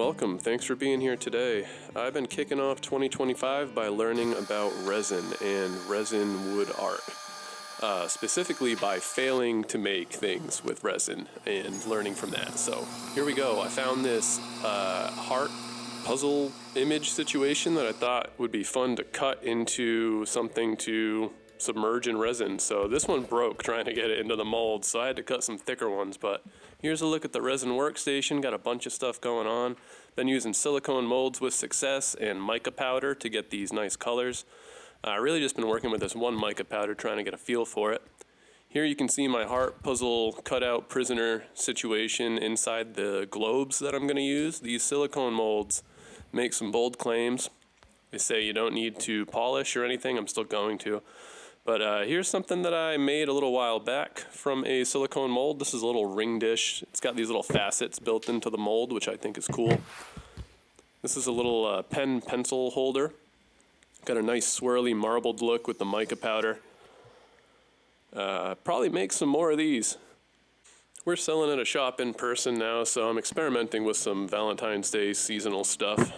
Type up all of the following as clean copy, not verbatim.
welcome. Thanks for being here today. I've been kicking off 2025 by learning about resin and resin wood art. Specifically by failing to make things with resin and learning from that. So here we go. I found this heart puzzle image situation that I thought would be fun to cut into something to submerge in resin. So this one broke trying to get it into the mold, so I had to cut some thicker ones. But here's a look at the resin workstation. Got a bunch of stuff going on. Been using silicone molds with success and mica powder to get these nice colors. Really just been working with this one mica powder, trying to get a feel for it. Here you can see my heart puzzle cutout prisoner situation inside the globes that I'm going to use. These silicone molds make some bold claims. They say you don't need to polish or anything. I'm still going to. But here's something that I made a little while back from a silicone mold. This is a little ring dish. It's got these little facets built into the mold, which I think is cool. This is a little pen pencil holder. Got a nice swirly marbled look with the mica powder. Probably make some more of these. We're selling at a shop in person now, so I'm experimenting with some Valentine's Day seasonal stuff.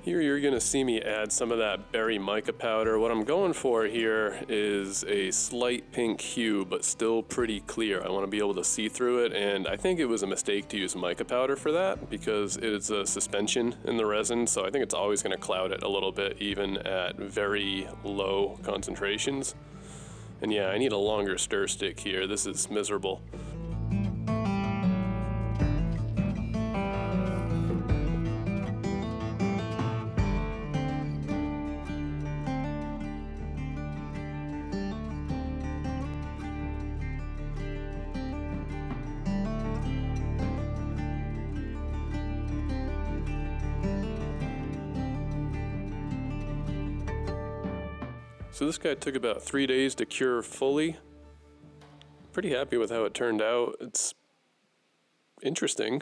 Here you're going to see me add some of that berry mica powder. What I'm going for here is a slight pink hue, but still pretty clear. I want to be able to see through it, and I think it was a mistake to use mica powder for that because it's a suspension in the resin, so I think it's always going to cloud it a little bit, even at very low concentrations. And yeah, I need a longer stir stick here. This is miserable. So this guy took about 3 days to cure fully. Pretty happy with how it turned out. It's interesting,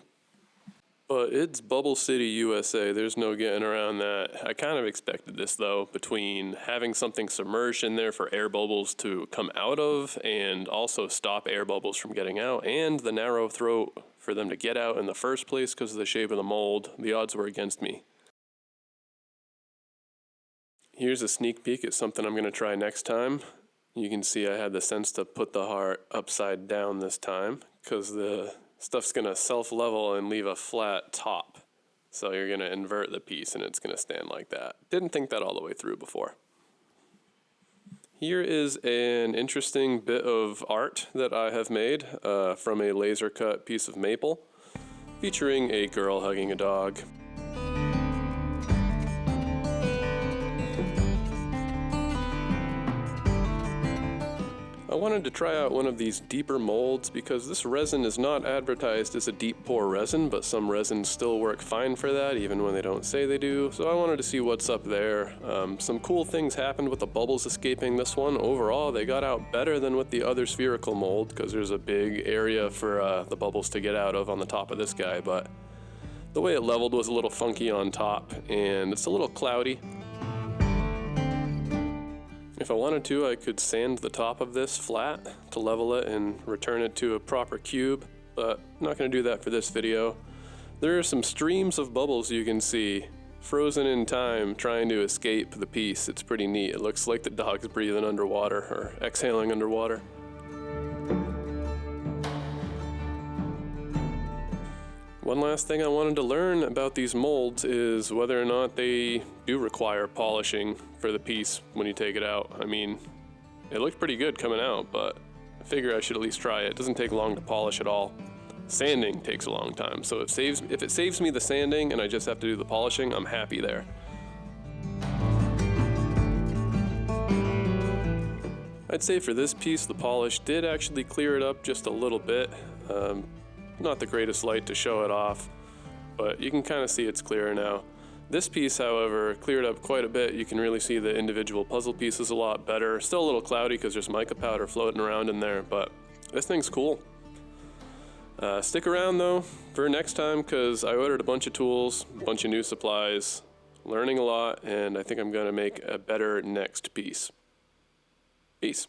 but it's Bubble City, USA. There's no getting around that. I kind of expected this though, between having something submerged in there for air bubbles to come out of and also stop air bubbles from getting out, and the narrow throat for them to get out in the first place because of the shape of the mold. The odds were against me. Here's a sneak peek at something I'm going to try next time. You can see I had the sense to put the heart upside down this time because the stuff's going to self-level and leave a flat top. So you're going to invert the piece and it's going to stand like that. Didn't think that all the way through before. Here is an interesting bit of art that I have made from a laser cut piece of maple featuring a girl hugging a dog. I wanted to try out one of these deeper molds because this resin is not advertised as a deep pour resin, but some resins still work fine for that even when they don't say they do. So I wanted to see what's up there. Some cool things happened with the bubbles escaping this one. Overall, they got out better than with the other spherical mold because there's a big area for the bubbles to get out of on the top of this guy, but the way it leveled was a little funky on top and it's a little cloudy. If I wanted to, I could sand the top of this flat to level it and return it to a proper cube, but I'm not going to do that for this video. There are some streams of bubbles you can see, frozen in time, trying to escape the piece. It's pretty neat. It looks like the dog's breathing underwater, or exhaling underwater. One last thing I wanted to learn about these molds is whether or not they do require polishing for the piece when you take it out. I mean, it looked pretty good coming out, but I figure I should at least try it. It doesn't take long to polish at all. Sanding takes a long time, so if it saves me the sanding and I just have to do the polishing, I'm happy there. I'd say for this piece, the polish did actually clear it up just a little bit. Not the greatest light to show it off, but you can kind of see it's clearer now. This piece, however, cleared up quite a bit. You can really see the individual puzzle pieces a lot better. Still a little cloudy because there's mica powder floating around in there, but this thing's cool. Stick around though for next time because I ordered a bunch of tools, a bunch of new supplies, learning a lot, and I think I'm going to make a better next piece. Peace.